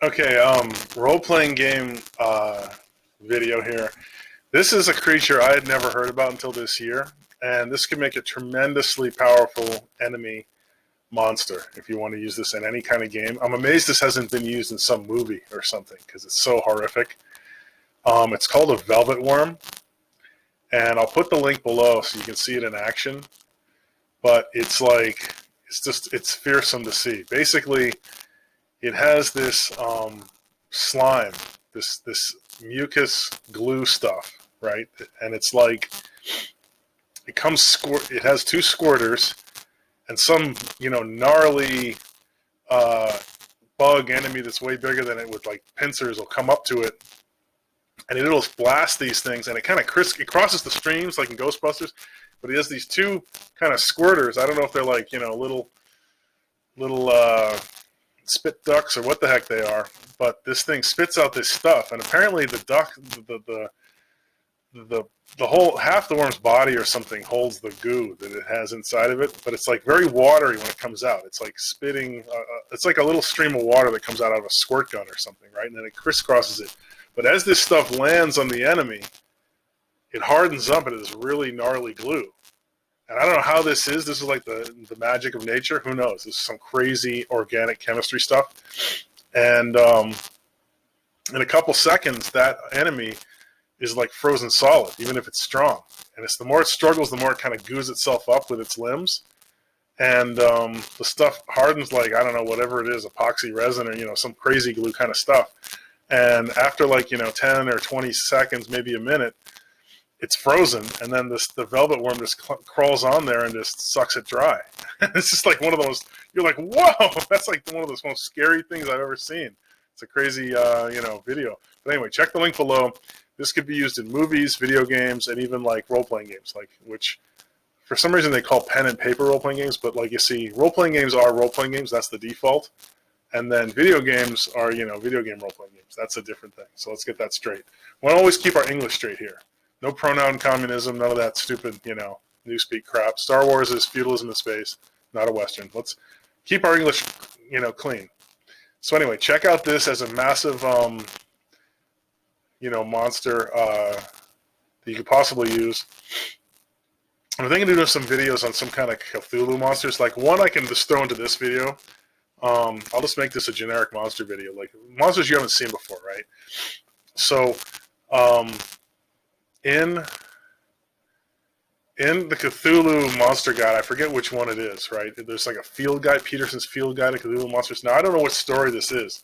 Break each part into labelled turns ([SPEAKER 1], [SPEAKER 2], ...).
[SPEAKER 1] Okay, role-playing game video here. This is a creature I had never heard about until this year, and this could make a tremendously powerful enemy monster if you want to use this in any kind of game. I'm amazed this hasn't been used in some movie or something because it's so horrific. It's called a velvet worm, and I'll put the link below so you can see it in action. But it's fearsome to see. Basically, it has this slime, this mucus glue stuff, right? And it's like it has two squirters and some gnarly bug enemy that's way bigger than it with like pincers will come up to it, and it'll blast these things, and it kind of it crosses the streams like in Ghostbusters, but it has these two kind of squirters. I don't know if they're like little spit ducks or what the heck they are, but this thing spits out this stuff, and apparently the duck, the whole half the worm's body or something holds the goo that it has inside of it, but it's like very watery when it comes out. It's like spitting. It's like a little stream of water that comes out of a squirt gun or something, right? And then it crisscrosses it. But as this stuff lands on the enemy, it hardens up into this really gnarly glue. And I don't know how this is. This is like the magic of nature. Who knows? This is some crazy organic chemistry stuff. And in a couple seconds, that enemy is like frozen solid, even if it's strong. And it's the more it struggles, the more it kind of goos itself up with its limbs. And the stuff hardens like, I don't know, whatever it is, epoxy resin or, some crazy glue kind of stuff. And after like, 10 or 20 seconds, maybe a minute, it's frozen, and then the velvet worm just crawls on there and just sucks it dry. It's just like one of those, you're like, whoa, that's like one of those most scary things I've ever seen. It's a crazy, video. But anyway, check the link below. This could be used in movies, video games, and even like role-playing games, which for some reason they call pen and paper role-playing games, but like you see, role-playing games are role-playing games. That's the default. And then video games are, video game role-playing games. That's a different thing. So let's get that straight. We want to always keep our English straight here. No pronoun communism, none of that stupid, newspeak crap. Star Wars is feudalism in space, not a Western. Let's keep our English, clean. So anyway, check out this as a massive, monster that you could possibly use. I'm thinking of doing some videos on some kind of Cthulhu monsters. Like one I can just throw into this video. I'll just make this a generic monster video, like monsters you haven't seen before, right? So, in the Cthulhu Monster Guide, I forget which one it is, right? There's like a field guide, Peterson's Field Guide to Cthulhu Monsters. Now, I don't know what story this is,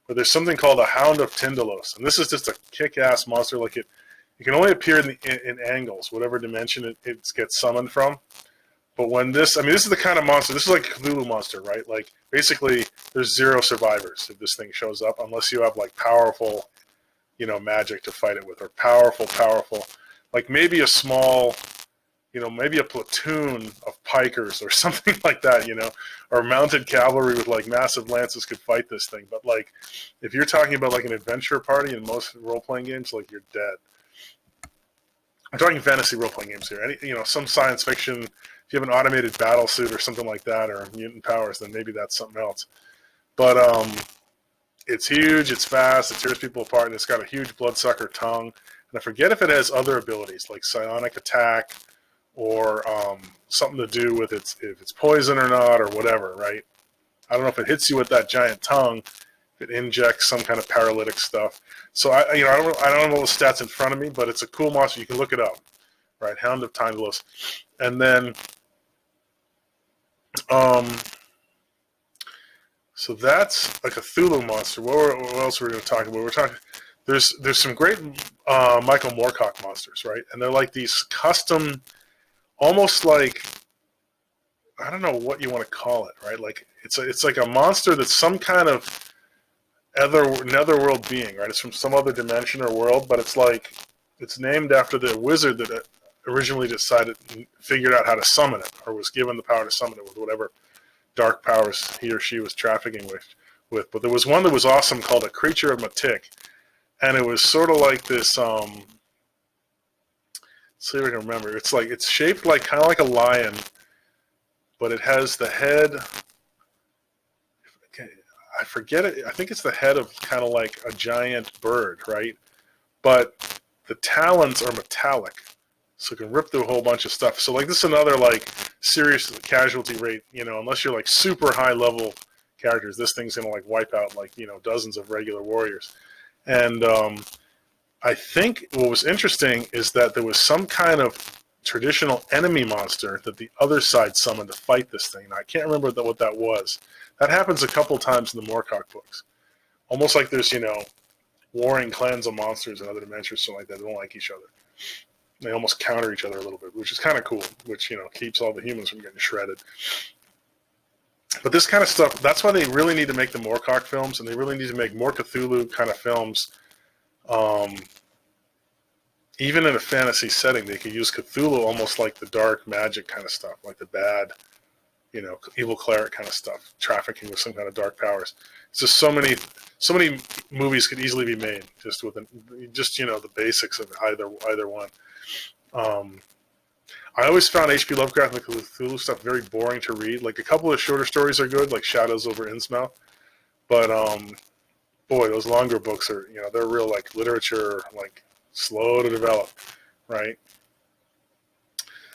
[SPEAKER 1] but there's something called a Hound of Tindalos, and this is just a kick-ass monster. Like it can only appear in angles, whatever dimension it gets summoned from. But when this is the kind of monster, this is like a Cthulhu monster, right? Like, basically, there's 0 survivors if this thing shows up, unless you have, like, powerful, magic to fight it with, or powerful, like maybe a small, maybe a platoon of pikers or something like that, or mounted cavalry with, like, massive lances could fight this thing. But, like, if you're talking about, like, an adventure party in most role-playing games, like, you're dead. I'm talking fantasy role-playing games here. Some science fiction. If you have an automated battle suit or something like that, or mutant powers, then maybe that's something else. But it's huge, it's fast, it tears people apart, and it's got a huge bloodsucker tongue. And I forget if it has other abilities like psionic attack or something to do with if it's poison or not or whatever, right? I don't know if it hits you with that giant tongue, if it injects some kind of paralytic stuff. So I don't know all the stats in front of me, but it's a cool monster. You can look it up, right? Hound of Tindalos. And then so that's like a Cthulhu monster. What else are we going to talk about? We're talking. There's some great Michael Moorcock monsters, right? And they're like these custom, almost like, I don't know what you want to call it, right? Like it's like a monster that's some kind of netherworld being, right? It's from some other dimension or world, but it's named after the wizard that originally figured out how to summon it, or was given the power to summon it with whatever dark powers he or she was trafficking with. But there was one that was awesome called a Creature of Matik, and it was sort of like this. Let's see if I can remember. It's shaped like kind of like a lion, but it has the head. Okay, I forget it. I think it's the head of kind of like a giant bird, right? But the talons are metallic, so it can rip through a whole bunch of stuff. So like this is another like serious casualty rate. Unless you're like super high level characters, this thing's gonna like wipe out like dozens of regular warriors. And I think what was interesting is that there was some kind of traditional enemy monster that the other side summoned to fight this thing. Now, I can't remember what that was. That happens a couple times in the Moorcock books. Almost like there's, warring clans of monsters in other dimensions, something like that. They don't like each other. They almost counter each other a little bit, which is kind of cool, which, keeps all the humans from getting shredded. But this kind of stuff, that's why they really need to make the Moorcock films, and they really need to make more Cthulhu kind of films. Even in a fantasy setting, they could use Cthulhu almost like the dark magic kind of stuff, like the bad, evil cleric kind of stuff, trafficking with some kind of dark powers. It's just so many movies could easily be made just with the basics of either one. I always found H.P. Lovecraft and the Cthulhu stuff very boring to read. Like a couple of shorter stories are good, like Shadows over Innsmouth, but boy, those longer books are they're real like literature, like slow to develop, right?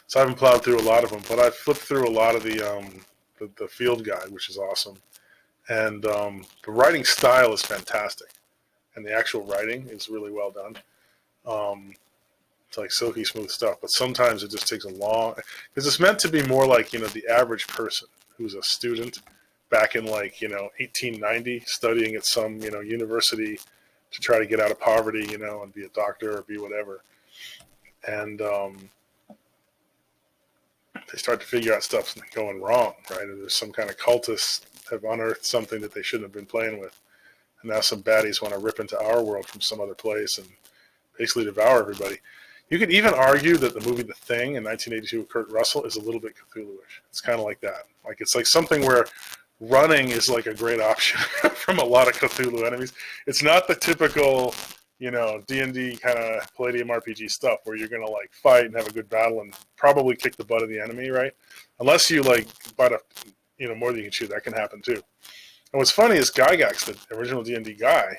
[SPEAKER 1] So I haven't plowed through a lot of them, but I've flipped through a lot of the field guide, which is awesome. And the writing style is fantastic, and the actual writing is really well done. It's like silky smooth stuff, but sometimes it just takes a long, because it's meant to be more like the average person who's a student back in like 1890 studying at some university to try to get out of poverty, and be a doctor or be whatever. And they start to figure out stuff's going wrong, right? And there's some kind of cultists have unearthed something that they shouldn't have been playing with. And now some baddies want to rip into our world from some other place and basically devour everybody. You could even argue that the movie The Thing in 1982 with Kurt Russell is a little bit Cthulhu-ish. It's kind of like that. Like it's like something where running is like a great option from a lot of Cthulhu enemies. It's not the typical, D&D kind of Palladium RPG stuff where you're going to like fight and have a good battle and probably kick the butt of the enemy, right? Unless you like bite a, more than you can chew. That can happen too. And what's funny is Gygax, the original D&D guy,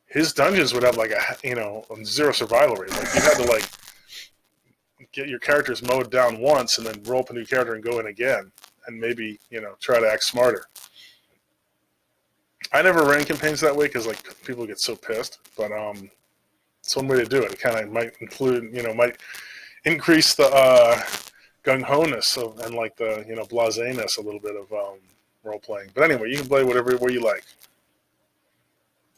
[SPEAKER 1] his dungeons would have like a zero survival rate. Like you had to like get your characters mowed down once and then roll up a new character and go in again and maybe, try to act smarter. I never ran campaigns that way because like people get so pissed, but it's one way to do it. It kind of might include, might increase the gung-ho-ness and like the, blaseness a little bit of role playing. But anyway, you can play whatever way you like.